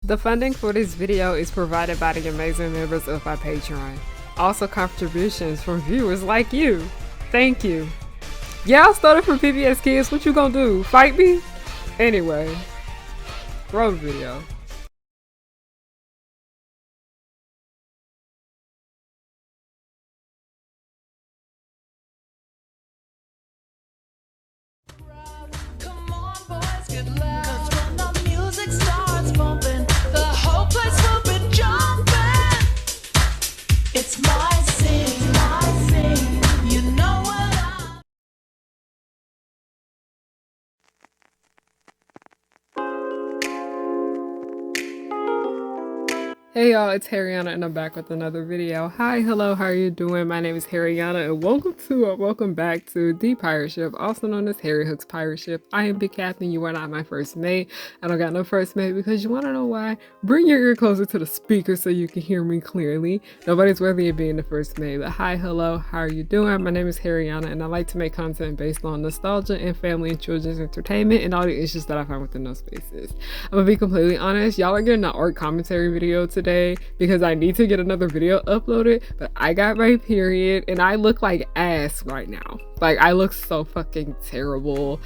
The funding for this video is provided by the amazing members of my Patreon. Also contributions from viewers like you. Thank you. Yeah, I started from PBS Kids. What you gonna do? Fight me? Anyway, roll the video. Come on, boys, get loud. 'Cause when the music starts bumping, the whole place will be jumping. It's my scene, you know what I... Hey y'all, it's Harriana and I'm back with another video. Hi, hello, how are you doing? My name is Harriana and welcome back to The Pirate Ship, also known as Harry Hook's Pirate Ship. I am the captain, you are not my first mate. I don't got no first mate because you want to know why? Bring your ear closer to the speaker so you can hear me clearly. Nobody's worthy of being the first mate, but hi, hello, how are you doing? My name is Harriana and I like to make content based on nostalgia and family and children's entertainment and all the issues that I find within those spaces. I'm gonna be completely honest, y'all are getting an art commentary video today because I need to get another video uploaded, but I got my period and I look like ass right now. Like, I look so fucking terrible.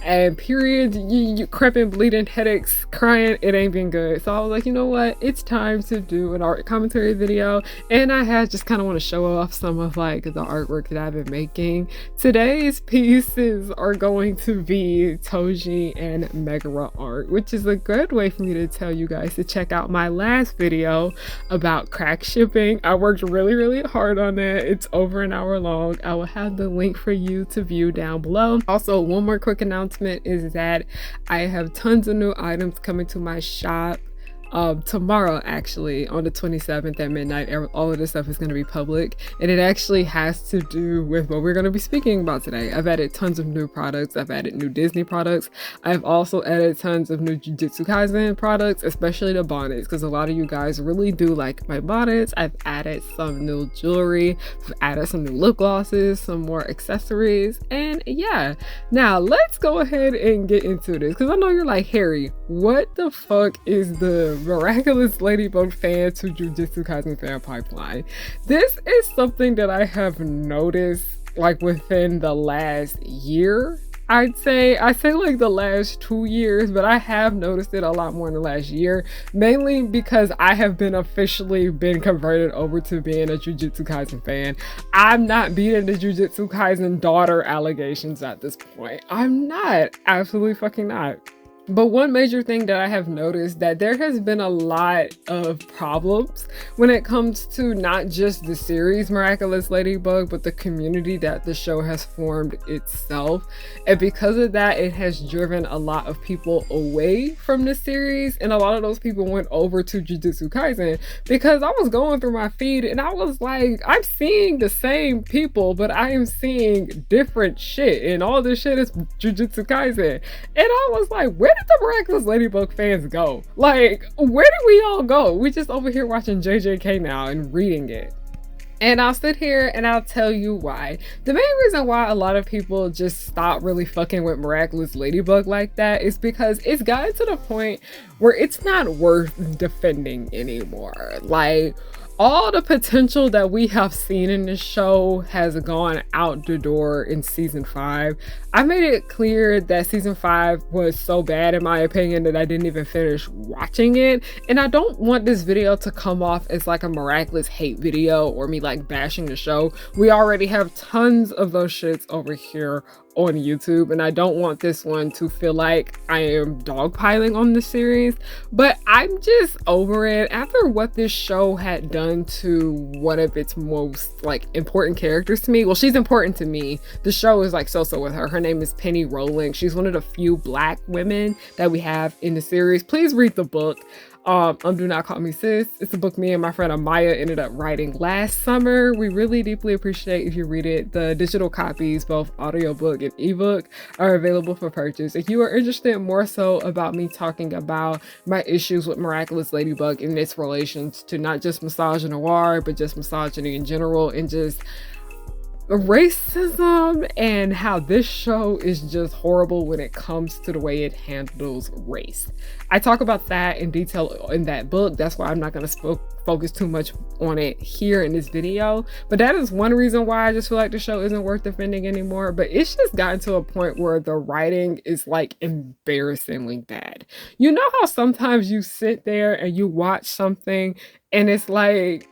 And periods, you cramping, bleeding, headaches, crying, it ain't been good. So I was like, you know what? It's time to do an art commentary video. And I had just kind of want to show off some of like the artwork that I've been making. Today's pieces are going to be toji and megara art, which is a good way for me to tell you guys to check out my last video about crack shipping. I worked really hard on it. It's over an hour long. I will have the link for you to view down below. Also, one more quick announcement is that I have tons of new items coming to my shop tomorrow, actually on the 27th at midnight. All of this stuff is going to be public and it actually has to do with what we're going to be speaking about today. I've added tons of new products. I've added new Disney products. I've also added tons of new Jujutsu Kaisen products, especially the bonnets, because a lot of you guys really do like my bonnets. I've added some new jewelry, I've added some new lip glosses, some more accessories, and yeah. Now let's go ahead and get into this, because I know you're like, Harry, what the fuck is the miraculous ladybug fan to Jujutsu Kaisen fan pipeline? This is something that I have noticed like within the last year. I say like the last 2 years, but I have noticed it a lot more in the last year, mainly because I have been officially converted over to being a Jujutsu Kaisen fan. I'm not beating the Jujutsu Kaisen daughter allegations at this point. I'm not, absolutely fucking not. But one major thing that I have noticed that there has been a lot of problems when it comes to not just the series Miraculous Ladybug, but the community that the show has formed itself. And because of that, it has driven a lot of people away from the series. And a lot of those people went over to Jujutsu Kaisen because I was going through my feed and I was like, I'm seeing the same people, but I am seeing different shit. And all this shit is Jujutsu Kaisen. And I was like, where did the Miraculous Ladybug fans go? Like, where did we all go? We just over here watching JJK now and reading it. And I'll sit here and I'll tell you why. The main reason why a lot of people just stop really fucking with Miraculous Ladybug like that is because it's gotten to the point where it's not worth defending anymore. Like, all the potential that we have seen in this show has gone out the door in season 5. I made it clear that season 5 was so bad in my opinion that I didn't even finish watching it. And I don't want this video to come off as like a Miraculous hate video or me like bashing the show. We already have tons of those shits over here on YouTube, and I don't want this one to feel like I am dogpiling on the series, but I'm just over it after what this show had done to one of its most like important characters to me. Well, she's important to me. The show is like so with her. Her name is Penny Rowling. She's one of the few black women that we have in the series. Please read the book. Do Not Call Me Sis. It's a book me and my friend Amaya ended up writing last summer. We really deeply appreciate if you read it. The digital copies, both audiobook and ebook, are available for purchase. If you are interested more so about me talking about my issues with Miraculous Ladybug and its relations to not just misogynoir, but just misogyny in general, and just racism and how this show is just horrible when it comes to the way it handles race. I talk about that in detail in that book. That's why I'm not going to focus too much on it here in this video. But that is one reason why I just feel like the show isn't worth defending anymore. But it's just gotten to a point where the writing is like embarrassingly bad. You know how sometimes you sit there and you watch something and it's like,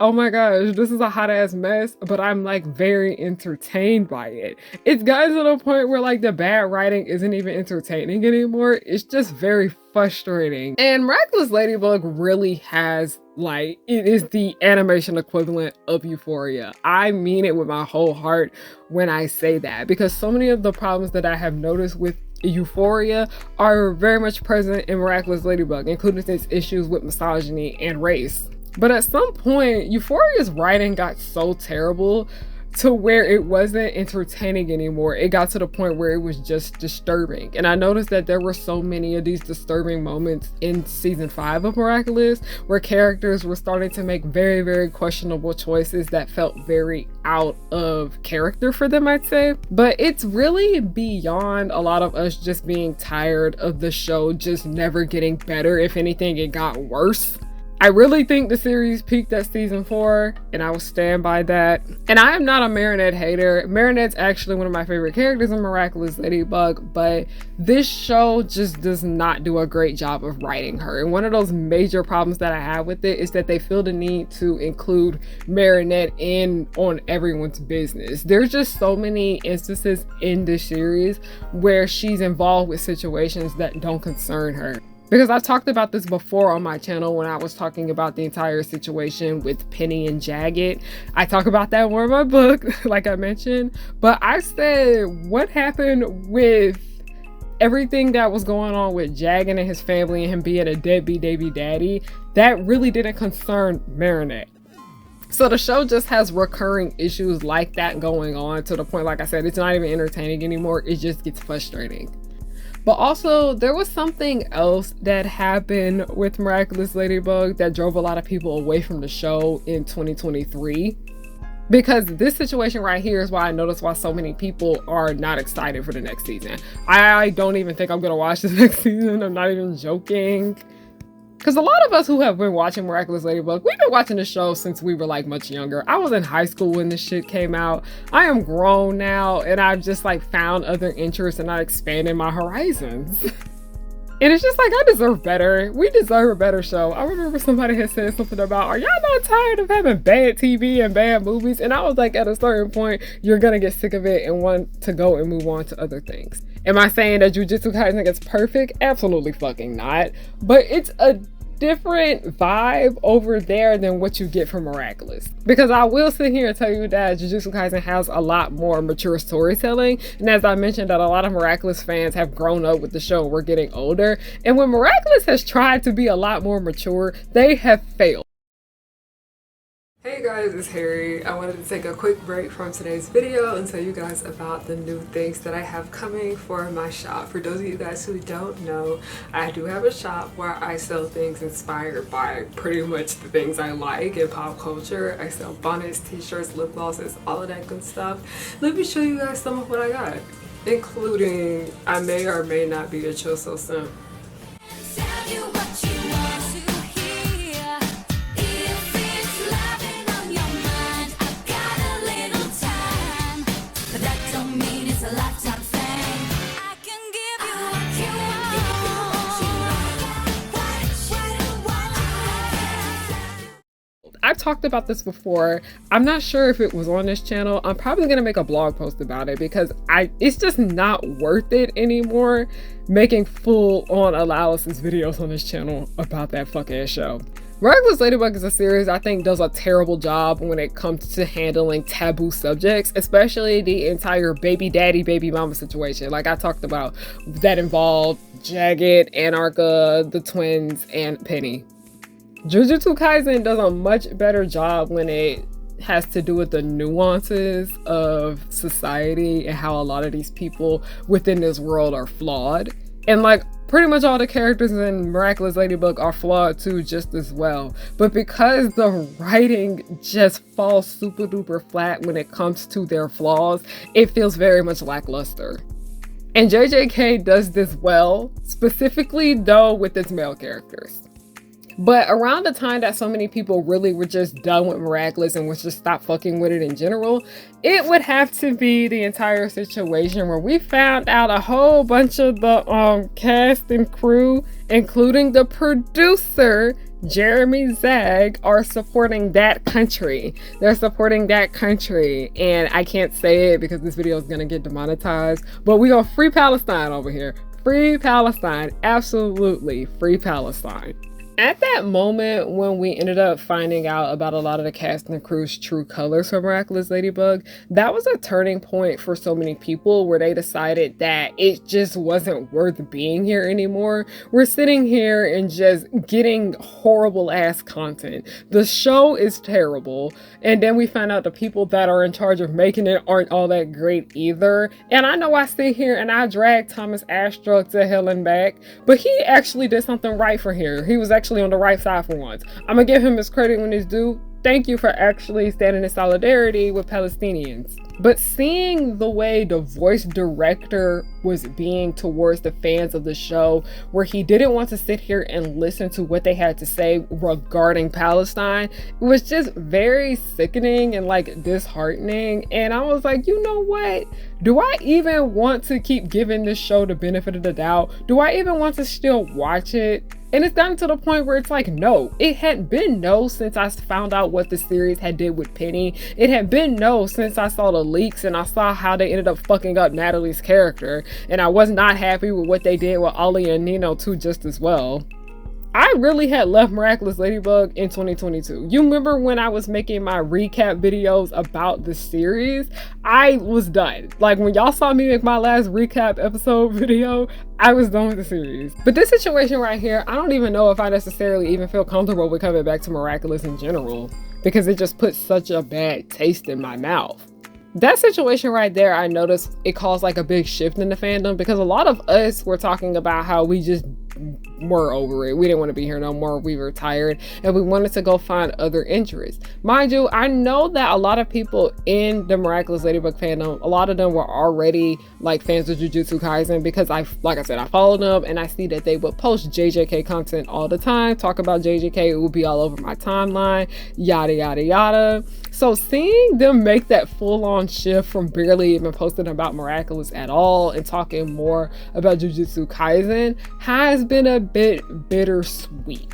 oh my gosh, this is a hot ass mess, but I'm like very entertained by it. It's gotten to the point where like the bad writing isn't even entertaining anymore. It's just very frustrating. And Miraculous Ladybug really has like, it is the animation equivalent of Euphoria. I mean it with my whole heart when I say that, because so many of the problems that I have noticed with Euphoria are very much present in Miraculous Ladybug, including its issues with misogyny and race. But at some point, Euphoria's writing got so terrible to where it wasn't entertaining anymore. It got to the point where it was just disturbing. And I noticed that there were so many of these disturbing moments in season 5 of Miraculous where characters were starting to make very, very questionable choices that felt very out of character for them, I'd say. But it's really beyond a lot of us just being tired of the show just never getting better. If anything, it got worse. I really think the series peaked at season 4, and I will stand by that. And I am not a Marinette hater. Marinette's actually one of my favorite characters in Miraculous Ladybug, but this show just does not do a great job of writing her. And one of those major problems that I have with it is that they feel the need to include Marinette in on everyone's business. There's just so many instances in this series where she's involved with situations that don't concern her. Because I've talked about this before on my channel when I was talking about the entire situation with Penny and Jagged. I talk about that more in my book, like I mentioned. But I said, what happened with everything that was going on with Jagged and his family and him being a deadbeat baby daddy? That really didn't concern Marinette. So the show just has recurring issues like that going on to the point, like I said, it's not even entertaining anymore. It just gets frustrating. But also, there was something else that happened with Miraculous Ladybug that drove a lot of people away from the show in 2023. Because this situation right here is why I noticed why so many people are not excited for the next season. I don't even think I'm going to watch this next season. I'm not even joking. Because a lot of us who have been watching Miraculous Ladybug, we've been watching the show since we were like much younger. I was in high school when this shit came out. I am grown now and I've just like found other interests and I'm expanding my horizons. And it's just like, I deserve better. We deserve a better show. I remember somebody had said something about, are y'all not tired of having bad TV and bad movies? And I was like, at a certain point, you're gonna get sick of it and want to go and move on to other things. Am I saying that Jujutsu Kaisen gets perfect? Absolutely fucking not. But it's a different vibe over there than what you get from Miraculous. Because I will sit here and tell you that Jujutsu Kaisen has a lot more mature storytelling. And as I mentioned, that a lot of Miraculous fans have grown up with the show and we're getting older. And when Miraculous has tried to be a lot more mature, they have failed. Hey guys, it's Harry. I wanted to take a quick break from today's video and tell you guys about the new things that I have coming for my shop. For those of you guys who don't know, I do have a shop where I sell things inspired by pretty much the things I like in pop culture. I sell bonnets, t-shirts, lip glosses, all of that good stuff. Let me show you guys some of what I got, including I may or may not be a Choso simp. I've talked about this before. I'm not sure if it was on this channel. I'm probably gonna make a blog post about it because it's just not worth it anymore making full-on analysis videos on this channel about that fucking show. Miraculous Ladybug is a series I think does a terrible job when it comes to handling taboo subjects, especially the entire baby daddy, baby mama situation like I talked about that involved Jagged, Anarcha, the twins, and Penny. Jujutsu Kaisen does a much better job when it has to do with the nuances of society and how a lot of these people within this world are flawed. And like Pretty much all the characters in Miraculous Ladybug are flawed too, just as well. But because the writing just falls super duper flat when it comes to their flaws, it feels very much lackluster. And JJK does this well, specifically though with its male characters. But around the time that so many people really were just done with Miraculous and was just stop fucking with it in general, it would have to be the entire situation where we found out a whole bunch of the cast and crew, including the producer, Jeremy Zag, are supporting that country. They're supporting that country. And I can't say it because this video is going to get demonetized, but we gonna free Palestine over here. Free Palestine. Absolutely free Palestine. At that moment when we ended up finding out about a lot of the cast and crew's true colors for Miraculous Ladybug, that was a turning point for so many people where they decided that it just wasn't worth being here anymore. We're sitting here and just getting horrible ass content. The show is terrible. And then we find out the people that are in charge of making it aren't all that great either. And I know I sit here and I drag Thomas Astruck to hell and back, but he actually did something right for here. He was actually on the right side for once. I'm gonna give him his credit when it's due. Thank you for actually standing in solidarity with Palestinians. But seeing the way the voice director was being towards the fans of the show, where he didn't want to sit here and listen to what they had to say regarding Palestine, it was just very sickening and like disheartening. And I was like, you know what? Do I even want to keep giving this show the benefit of the doubt? Do I even want to still watch it? And it's gotten to the point where it's like, no. It had been no since I found out what the series had did with Penny. It had been no since I saw the leaks and I saw how they ended up fucking up Natalie's character. And I was not happy with what they did with Ollie and Nino too, just as well. I really had left Miraculous Ladybug in 2022. You remember when I was making my recap videos about the series? I was done. Like when y'all saw me make my last recap episode video, I was done with the series. But this situation right here, I don't even know if I necessarily even feel comfortable with coming back to Miraculous in general, because it just puts such a bad taste in my mouth. That situation right there, I noticed it caused like a big shift in the fandom, because a lot of us were talking about how we just were over it. We didn't want to be here no more. We were tired and we wanted to go find other interests. Mind you, I know that a lot of people in the Miraculous Ladybug fandom, a lot of them were already like fans of Jujutsu Kaisen, because like I said, I follow them and I see that they would post JJK content all the time, talk about JJK. It would be all over my timeline, yada yada yada. So seeing them make that full-on shift from barely even posting about Miraculous at all and talking more about Jujutsu Kaisen has been a bit bittersweet.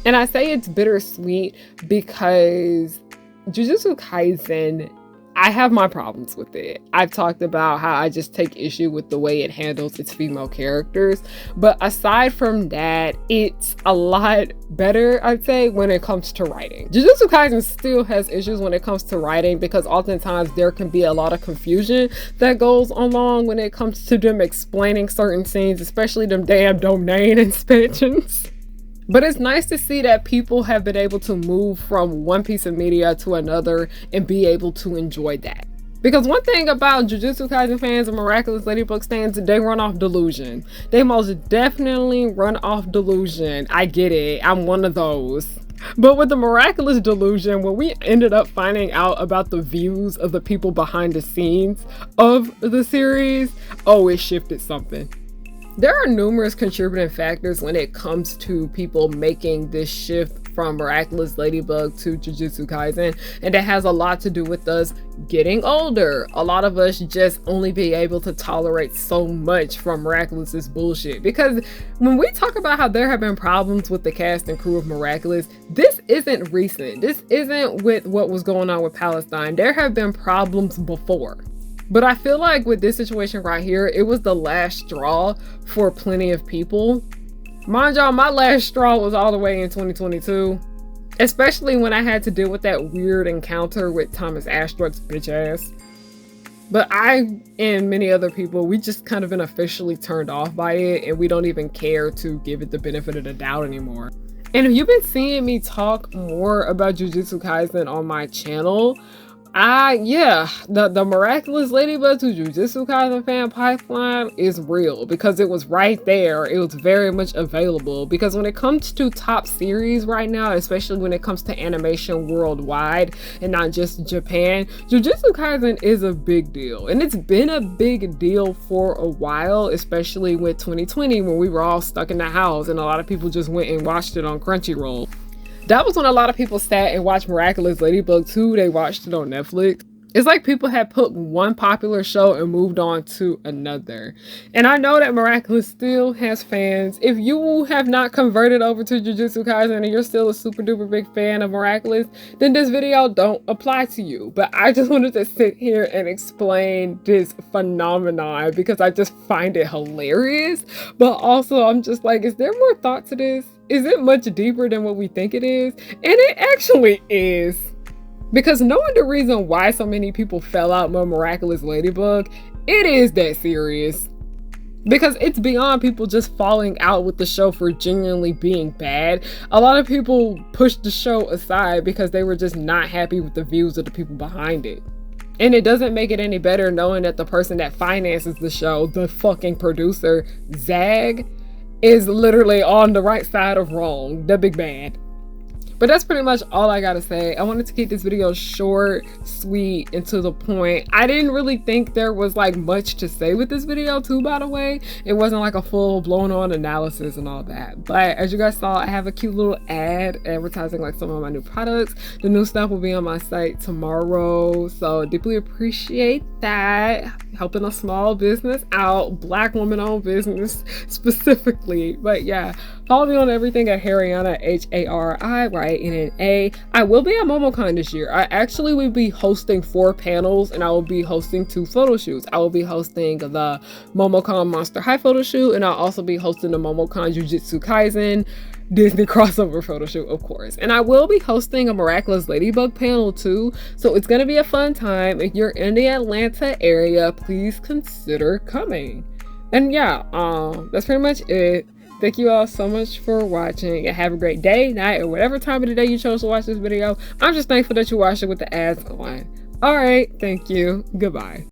And I say it's bittersweet because Jujutsu Kaisen, I have my problems with it. I've talked about how I just take issue with the way it handles its female characters. But aside from that, it's a lot better, I'd say, when it comes to writing. Jujutsu Kaisen still has issues when it comes to writing, because oftentimes there can be a lot of confusion that goes along when it comes to them explaining certain scenes, especially them damn domain expansions. But it's nice to see that people have been able to move from one piece of media to another and be able to enjoy that. Because one thing about Jujutsu Kaisen fans and Miraculous Ladybug fans, they run off delusion. They most definitely run off delusion. I get it. I'm one of those. But with the Miraculous delusion, when we ended up finding out about the views of the people behind the scenes of the series, oh, it shifted something. There are numerous contributing factors when it comes to people making this shift from Miraculous Ladybug to Jujutsu Kaisen, and it has a lot to do with us getting older. A lot of us just only be able to tolerate so much from Miraculous's bullshit, because when we talk about how there have been problems with the cast and crew of Miraculous, this isn't recent. This isn't with what was going on with Palestine. There have been problems before. But I feel like with this situation right here, it was the last straw for plenty of people. Mind y'all, my last straw was all the way in 2022. Especially when I had to deal with that weird encounter with Thomas Astruck's bitch ass. But I and many other people, we just kind of been officially turned off by it, and we don't even care to give it the benefit of the doubt anymore. And if you've been seeing me talk more about Jujutsu Kaisen on my channel, Yeah, the miraculous ladybug to Jujutsu Kaisen fan pipeline is real because it was right there. It was very much available because when it comes to top series right now, especially when it comes to animation worldwide and not just Japan, Jujutsu Kaisen is a big deal, and it's been a big deal for a while, especially with 2020 when we were all stuck in the house and a lot of people just went and watched it on Crunchyroll. That was when a lot of people sat and watched Miraculous Ladybug 2. They watched it on Netflix. It's like people had put one popular show and moved on to another. And I know that Miraculous still has fans. If you have not converted over to Jujutsu Kaisen and you're still a super duper big fan of Miraculous, then this video don't apply to you. But I just wanted to sit here and explain this phenomenon because I just find it hilarious. But also I'm just like, is there more thought to this? Is it much deeper than what we think it is? And it actually is. Because knowing the reason why so many people fell out with Miraculous Ladybug, it is that serious. Because it's beyond people just falling out with the show for genuinely being bad. A lot of people pushed the show aside because they were just not happy with the views of the people behind it. And it doesn't make it any better knowing that the person that finances the show, the fucking producer, Zag, is literally on the right side of wrong, the big bad. But that's pretty much all I gotta say. I wanted to keep this video short, sweet, and to the point. I didn't really think there was like much to say with this video too, by the way. It wasn't like a full blown on analysis and all that. But as you guys saw, I have a cute little ad advertising like some of my new products. The new stuff will be on my site tomorrow. So deeply appreciate that. Helping a small business out, Black woman owned business specifically. But yeah, follow me on everything at Hariana, HARIYNA. I will be at MomoCon this year. I actually will be hosting 4 panels and I will be hosting 2 photo shoots. I will be hosting the MomoCon Monster High photo shoot, and I'll also be hosting the MomoCon Jujutsu Kaisen Disney crossover photo shoot, of course. And I will be hosting a Miraculous Ladybug panel too, so it's gonna be a fun time. If you're in the Atlanta area, please consider coming. And yeah, that's pretty much it. Thank you all so much for watching, and have a great day, night, or whatever time of the day you chose to watch this video. I'm just thankful that you watched it with the ads on. All right, thank you. Goodbye.